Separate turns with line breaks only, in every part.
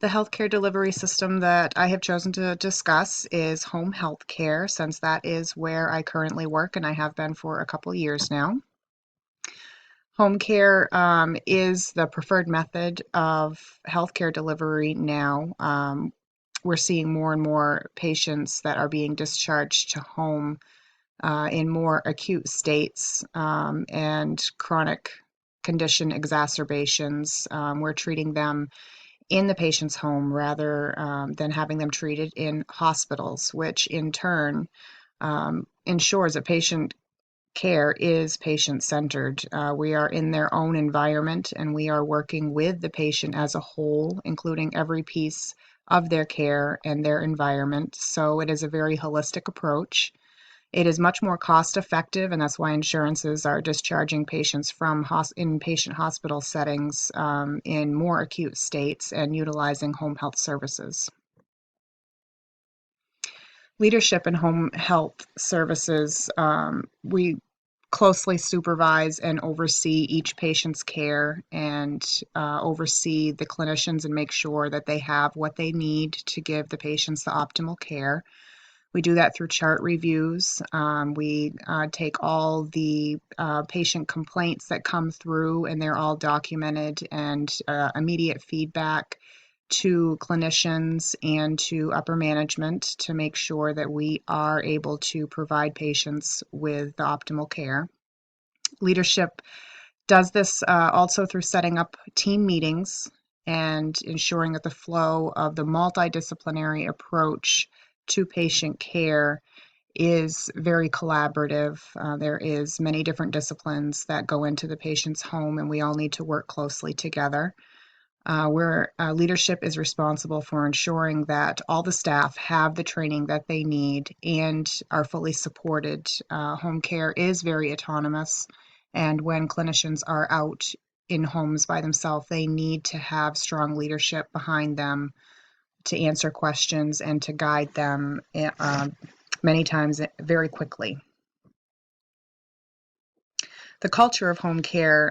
The healthcare delivery system that I have chosen to discuss is home health care, since that is where I currently work and I have been for a couple years now. Home care is the preferred method of healthcare delivery now. We're seeing more and more patients that are being discharged to home in more acute states and chronic condition exacerbations. We're treating them in the patient's home rather than having them treated in hospitals, which in turn ensures that patient care is patient-centered. We are in their own environment and we are working with the patient as a whole, including every piece of their care and their environment. So it is a very holistic approach. It is much more cost effective, and that's why insurances are discharging patients from inpatient hospital settings in more acute states and utilizing home health services. Leadership in home health services, we closely supervise and oversee each patient's care and oversee the clinicians and make sure that they have what they need to give the patients the optimal care. We do that through chart reviews. We take all the patient complaints that come through, and they're all documented, and immediate feedback to clinicians and to upper management to make sure that we are able to provide patients with the optimal care. Leadership does this also through setting up team meetings and ensuring that the flow of the multidisciplinary approach to patient care is very collaborative. There is many different disciplines that go into the patient's home, and we all need to work closely together. Where leadership is responsible for ensuring that all the staff have the training that they need and are fully supported. Home care is very autonomous, and when clinicians are out in homes by themselves, they need to have strong leadership behind them to answer questions and to guide them many times very quickly. The culture of home care,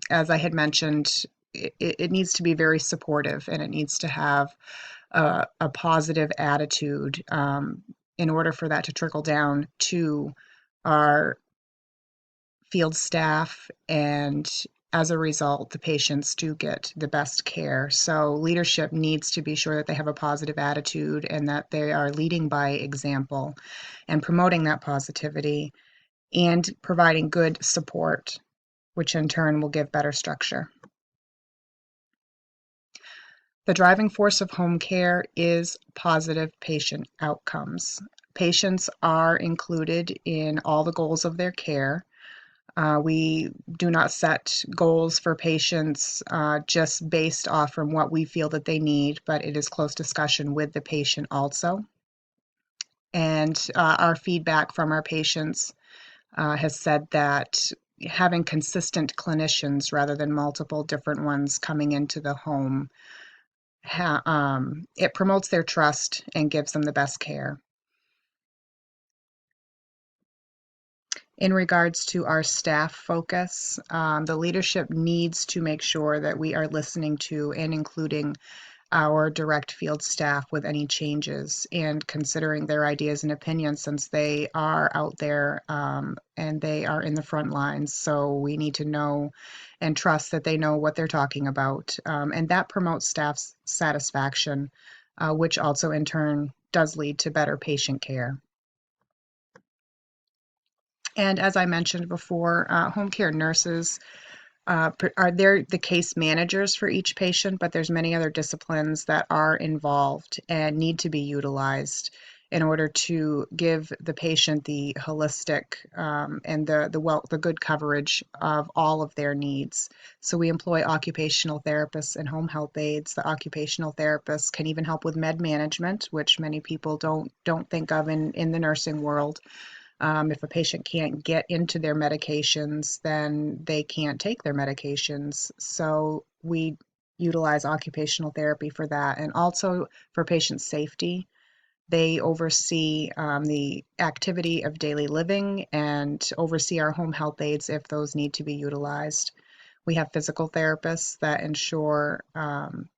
as I had mentioned, it needs to be very supportive, and it needs to have a positive attitude in order for that to trickle down to our field staff, and as a result, the patients do get the best care. So leadership needs to be sure that they have a positive attitude and that they are leading by example and promoting that positivity and providing good support, which in turn will give better structure. The driving force of home care is positive patient outcomes. Patients are included in all the goals of their care. We do not set goals for patients just based off from what we feel that they need, but it is close discussion with the patient also. And our feedback from our patients has said that having consistent clinicians rather than multiple different ones coming into the home, it promotes their trust and gives them the best care. In regards to our staff focus, the leadership needs to make sure that we are listening to and including our direct field staff with any changes and considering their ideas and opinions, since they are out there and they are in the front lines. So we need to know and trust that they know what they're talking about. And that promotes staff satisfaction, which also in turn does lead to better patient care. And as I mentioned before, home care nurses are there the case managers for each patient, but there's many other disciplines that are involved and need to be utilized in order to give the patient the holistic and the good coverage of all of their needs. So we employ occupational therapists and home health aides. The occupational therapists can even help with med management, which many people don't think of in the nursing world. If a patient can't get into their medications, then they can't take their medications. So we utilize occupational therapy for that. And also for patient safety, they oversee the activity of daily living and oversee our home health aides if those need to be utilized. We have physical therapists that ensure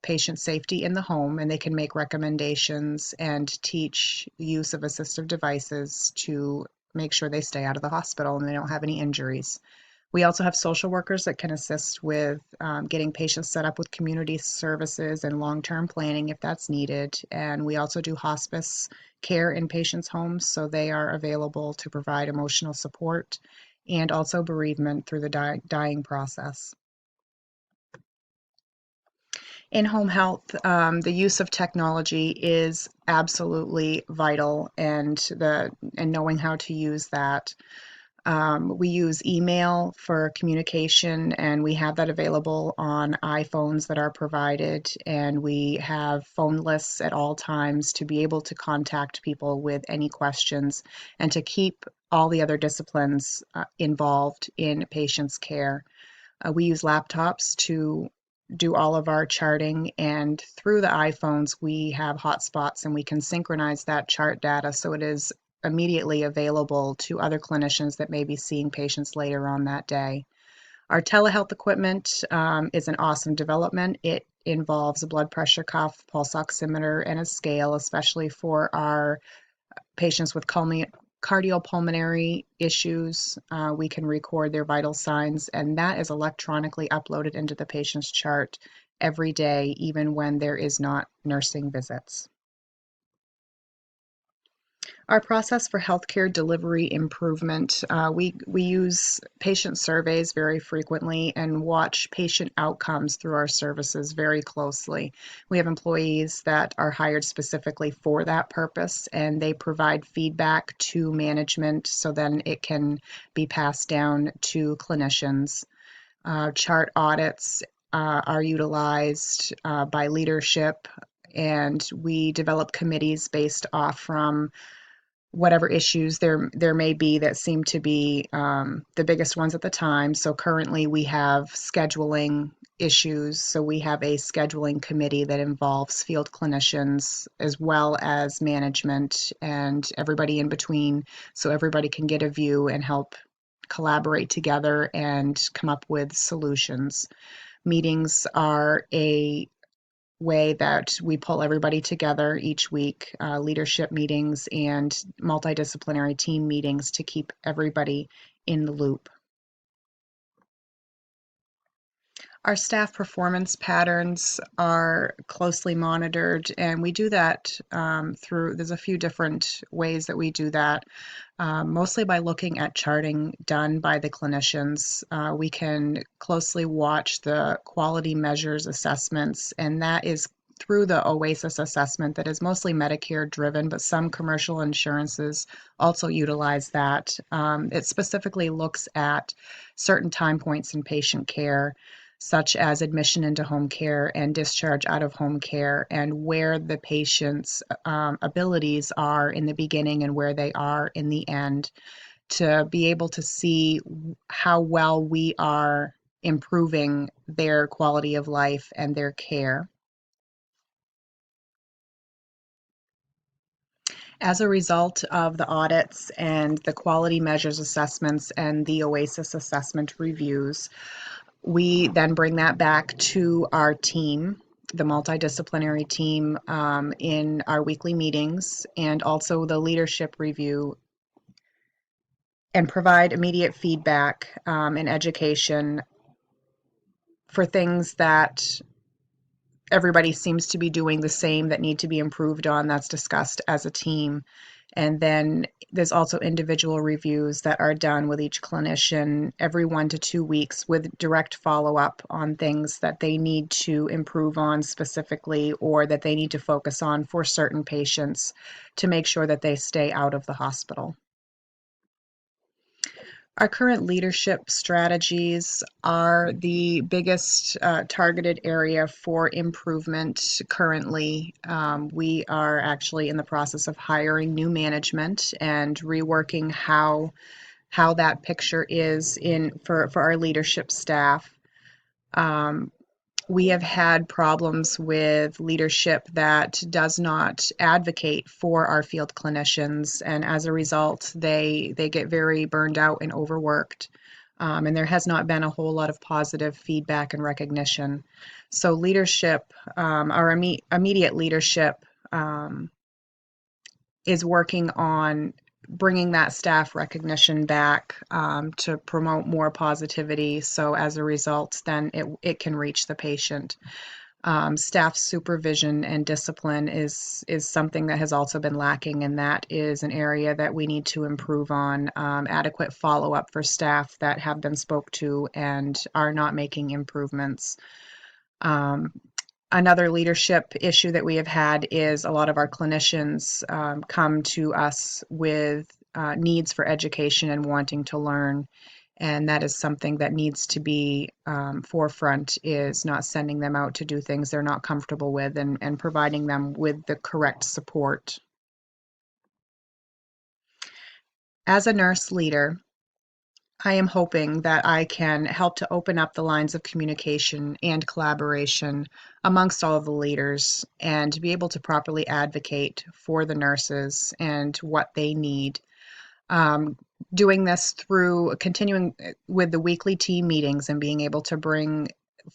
patient safety in the home, and they can make recommendations and teach use of assistive devices to make sure they stay out of the hospital and they don't have any injuries. We also have social workers that can assist with getting patients set up with community services and long-term planning if that's needed. And we also do hospice care in patients' homes, so they are available to provide emotional support and also bereavement through the dying process. In home health, the use of technology is absolutely vital, and knowing how to use that. We use email for communication, and we have that available on iPhones that are provided, and we have phone lists at all times to be able to contact people with any questions and to keep all the other disciplines involved in patients' care. We use laptops to do all of our charting, and through the iPhones, we have hotspots and we can synchronize that chart data so it is immediately available to other clinicians that may be seeing patients later on that day. Our telehealth equipment is an awesome development. It involves a blood pressure cuff, pulse oximeter, and a scale, especially for our patients with cardiopulmonary issues. We can record their vital signs, and that is electronically uploaded into the patient's chart every day, even when there is not nursing visits. Our process for healthcare delivery improvement, we use patient surveys very frequently and watch patient outcomes through our services very closely. We have employees that are hired specifically for that purpose, and they provide feedback to management so then it can be passed down to clinicians. Chart audits are utilized by leadership, and we develop committees based off from whatever issues there may be that seem to be the biggest ones at the time. So currently we have scheduling issues. So we have a scheduling committee that involves field clinicians as well as management and everybody in between, so everybody can get a view and help collaborate together and come up with solutions. Meetings are a way that we pull everybody together each week, leadership meetings and multidisciplinary team meetings to keep everybody in the loop. Our staff performance patterns are closely monitored, and we do that there's a few different ways that we do that. Mostly by looking at charting done by the clinicians. We can closely watch the quality measures assessments, and that is through the OASIS assessment that is mostly Medicare driven, but some commercial insurances also utilize that. It specifically looks at certain time points in patient care, such as admission into home care and discharge out of home care, and where the patient's abilities are in the beginning and where they are in the end, to be able to see how well we are improving their quality of life and their care. As a result of the audits and the quality measures assessments and the OASIS assessment reviews, we then bring that back to our team, the multidisciplinary team, in our weekly meetings, and also the leadership review, and provide immediate feedback and education for things that everybody seems to be doing the same that need to be improved on, that's discussed as a team. And then there's also individual reviews that are done with each clinician every 1 to 2 weeks with direct follow-up on things that they need to improve on specifically, or that they need to focus on for certain patients to make sure that they stay out of the hospital. Our current leadership strategies are the biggest targeted area for improvement currently. We are actually in the process of hiring new management and reworking how that picture is for our leadership staff. We have had problems with leadership that does not advocate for our field clinicians, and as a result, they get very burned out and overworked. And there has not been a whole lot of positive feedback and recognition. So leadership, our immediate leadership, is working on bringing that staff recognition back, to promote more positivity. So as a result, then it can reach the patient. Staff supervision and discipline is something that has also been lacking, and that is an area that we need to improve on. Adequate follow-up for staff that have been spoke to and are not making improvements. Um, Another leadership issue that we have had is a lot of our clinicians come to us with needs for education and wanting to learn. And that is something that needs to be forefront, is not sending them out to do things they're not comfortable with, and providing them with the correct support. As a nurse leader, I am hoping that I can help to open up the lines of communication and collaboration amongst all of the leaders, and to be able to properly advocate for the nurses and what they need. Um, Doing this through continuing with the weekly team meetings and being able to bring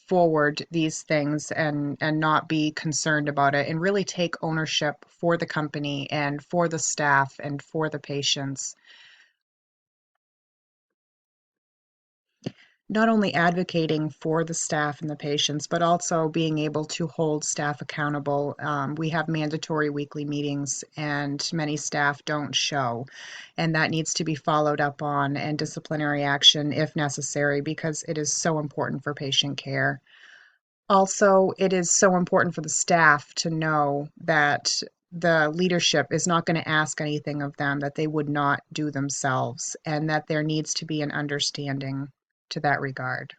forward these things, and not be concerned about it, and really take ownership for the company and for the staff and for the patients. Not only advocating for the staff and the patients, but also being able to hold staff accountable. We have mandatory weekly meetings, and many staff don't show, and that needs to be followed up on, and disciplinary action if necessary, because it is so important for patient care. Also, it is so important for the staff to know that the leadership is not going to ask anything of them that they would not do themselves, and that there needs to be an understanding to that regard.